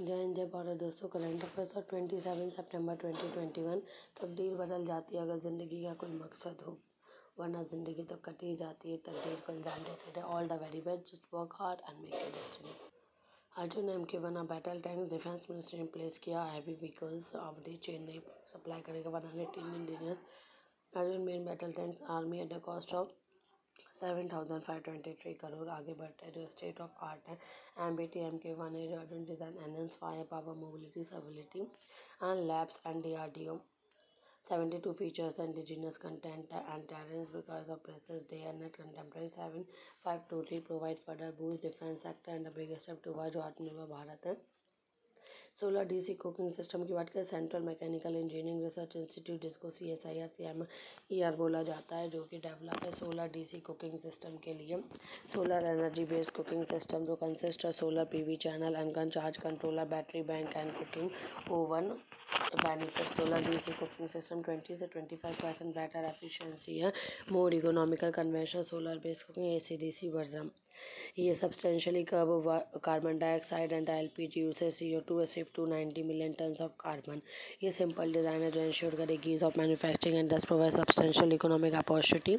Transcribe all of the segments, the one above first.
जय हिंद जय भारत दोस्तों। करंट अफेयर्स और 27 सितंबर 2021। तकदीर बदल जाती है अगर ज़िंदगी का कोई मकसद हो, वरना ज़िंदगी तो कट ही जाती है। तकदीर को इल्ज़ाम देते थे। All the very best, just work hard and make your destiny. Arjun M K one battle tank defence ministry ने प्लेस किया। Heavy vehicles Avadi Chennai supply करेगा 110 Indians. Arjun main battle tanks army at the cost of 7,523 crore आगे बढ़ता है जो state of art है। MBTMK1 is urgent design enhance firepower mobility stability and labs and DRDO 72 features indigenous content and talents because of presses day and night contemporary 7523 provide further boost defense sector and the biggest step towards जो आत्मनिर्भर भारत है। Solar DC cooking system की बात करें, central mechanical engineering research institute जिसको CSIR बोला जाता है, जो कि डेवलप है सोलर डीसी कुकिंग सिस्टम के लिए। Solar energy based cooking system जो consist of solar PV channel and charge controller battery bank and cooking oven benefit. Solar DC cooking system 20 से 25% बेटर एफिशिएंसी है, more economical conventional solar based cooking AC/DC version. ये substantially carbon dioxide and LPG usage CO2 shift to 90 million tons of carbon. ये simple design है जो ensure करेगी ease of manufacturing and दस provide substantial economic opportunity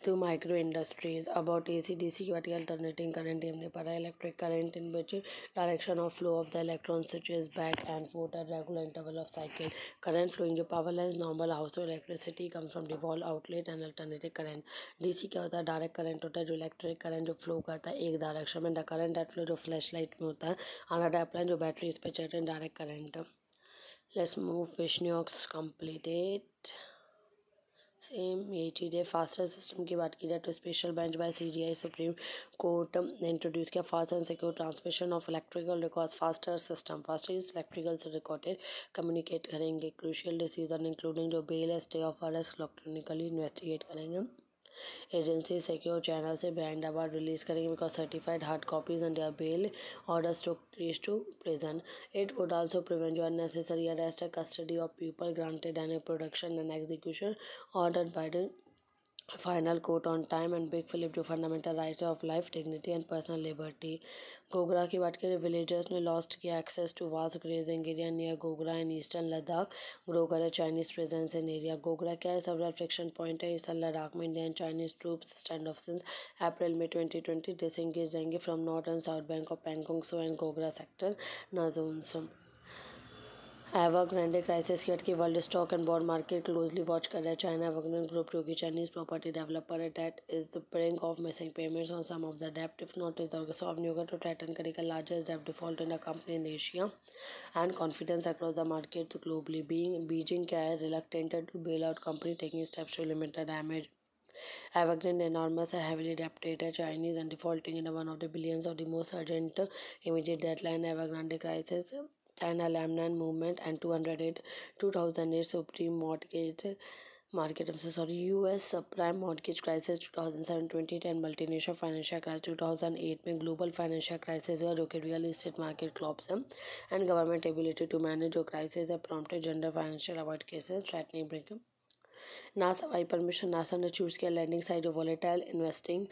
to micro industries. About AC/DC की बात की, alternating current हमने पढ़ा, electric current in which direction of flow of the electrons switches back and forth at regular interval of cycle. Current flowing जो power lines normal household electricity comes from the wall outlet and alternating current. DC क्या होता है, direct current होता है जो electric current जो flow करता है एक डायरेक्शन में। द करंट एट फ्लो जो फ्लैश लाइट में होता है। अनदर अपलाइन जो बैटरी पे चलते हैं डायरेक्ट करंट। लेट्स मूव फिशनियोक्स कंप्लीटेड सेम यही चीज़ है। फास्टर सिस्टम की बात की जाए तो special bench by CGI supreme court ने इंट्रोड्यूस किया fast and secure transmission of electrical records. Faster system faster is electrical से रिकॉर्डेड कम्युनिकेट करेंगे। क्रूशियल डिसीजन इंक्लूडिंग जो bail stay of arrest electronically investigate करेंगे। एजेंसी सिक्योर चैनल से band award release करेंगे because certified hard copies and their bail orders to reach to prison. It would also prevent your unnecessary arrest and custody of people granted any production and execution ordered by the final court on time and big Philip जो fundamental rights of life dignity and personal liberty. Gogra की बात करें, villagers ने lost किया access to vast grazing area near Gogra in eastern Ladakh. Grow करे Chinese presence in area. Gogra क्या है, several friction point है ईस्टर्न लद्दाख में। Indian Chinese troops stand off since April में 2020 डिसएंगेज रहेंगे from north and south bank of Pangong Tso and Gogra sector नाजोन्स। Evergrande crisis की बात की, world stock and bond market closely watch कर रहा है। चाइना एवरग्रांडे ग्रुप जो कि चाइनीज प्रॉपर्टी डेवलपर है debt is the brink of missing payments on some of the डेप्ट if not is the solve नहीं होगा तो टाइटन करेगा लार्जेस्ट डेप्ट default in the company in Asia and confidence across the market globally. Beijing क्या है, रिलक्टेंटेड to bail out company taking steps to limit the damage. Evergrande enormous heavily adapted Chinese and defaulting in one of the billions of the most urgent immediate deadline Evergrande crisis. China Lamnan movement and 2008 Supreme Mortgage Market US subprime mortgage crisis 2007 2010 multinational financial crisis 2008 में global financial crisis हुआ जो कि real estate market collapse है and government ability to manage जो crisis है prompted gender financial award cases threatening break। NASA VIPER mission, NASA ने choose किया landing site जो volatile investing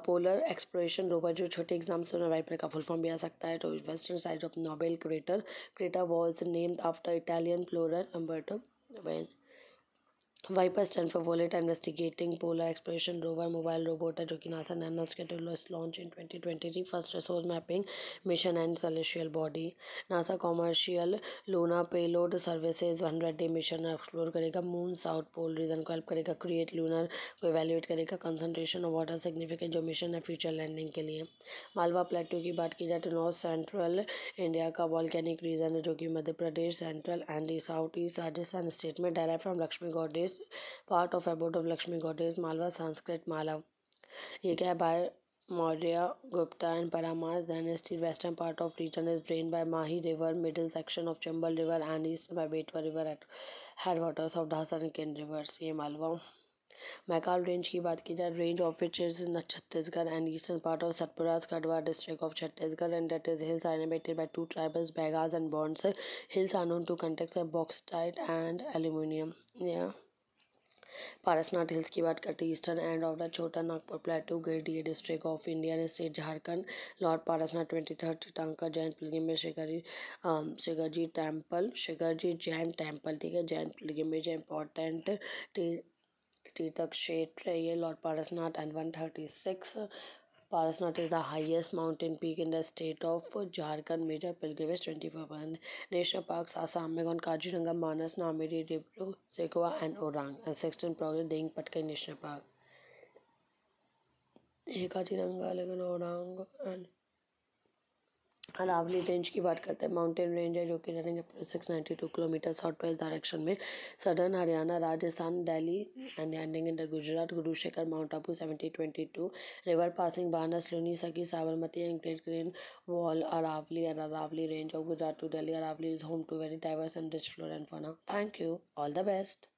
polar exploration rover जो छोटे एग्जाम्स में वाइपर का फुल फॉर्म भी आ सकता है। तो western side of Nobel crater was named after Italian explorer Umberto. VIPER stand for volatiles investigating polar exploration rover mobile robot है जो कि नासा ने अनाउंस किया to launch in 2023 first resource mapping mission and celestial body. NASA commercial lunar payload services 100 day mission explore करेगा moon south pole region को help करेगा। Create lunar को evaluate करेगा। कंसंट्रेशन ऑफ वाटर सिग्निफिकेंट जो mission है future landing के लिए। Malwa plateau की बात की जाए तो नॉर्थ सेंट्रल इंडिया का वॉल्केनिक रीजन है जो कि Madhya Pradesh central and south east Rajasthan state में। Derive from Lakshmi goddess part of abode of Lakshmi goddess Malwa Sanskrit Malav. ये क्या है, by Maurya Gupta and Paramara dynasty. Western part of region is drain by Mahi river middle section of Chambal river and east bye बेटवा river at head waters of Dhasa and Ken rivers. ये Malwa. Maikal range की बात की जाए, range of which is in Chhattisgarh and eastern part of Satpuras Garhwa district of Chhattisgarh and that is hills are inhabited by two tribals Baigas and bonds. Hills are known to contact bauxite and aluminium. Parasnath hills की बात करते हैं, eastern end of the Chota Nagpur plateau, Giridih district of Indian state Jharkhand. Lord Parasnath 23rd तीर्थंकर Jain pilgrimage Shikharji temple, Shikharji Jain temple, ठीक है, Jain pilgrimage important तीर्थ क्षेत्र है ये Lord Parasnath. And 136 Parasnath is the highest mountain peak in the state of Jharkhand. Major pilgrimage 24%. National parks Assam, Meghon, Kaziranga, Manas, Namiri, Dibru, Sekwa and Orang. And 16 progress Ding Patkai National Park. ये काजीरंगा लेकिन Orang and Aravalli range की बात करते हैं। Mountain range है जो कि running 692 kilometre south west direction में, southern Haryana, Rajasthan, Delhi and ending in the Gujarat. Gurushekhar mount Abu 7022, river passing Banas, Luni, Sakhi, Sabarmati and great green wall, Aravali and Aravali range of Gujarat to Delhi. Aravali is home to very diverse and rich flora and fauna. Thank you. All the best.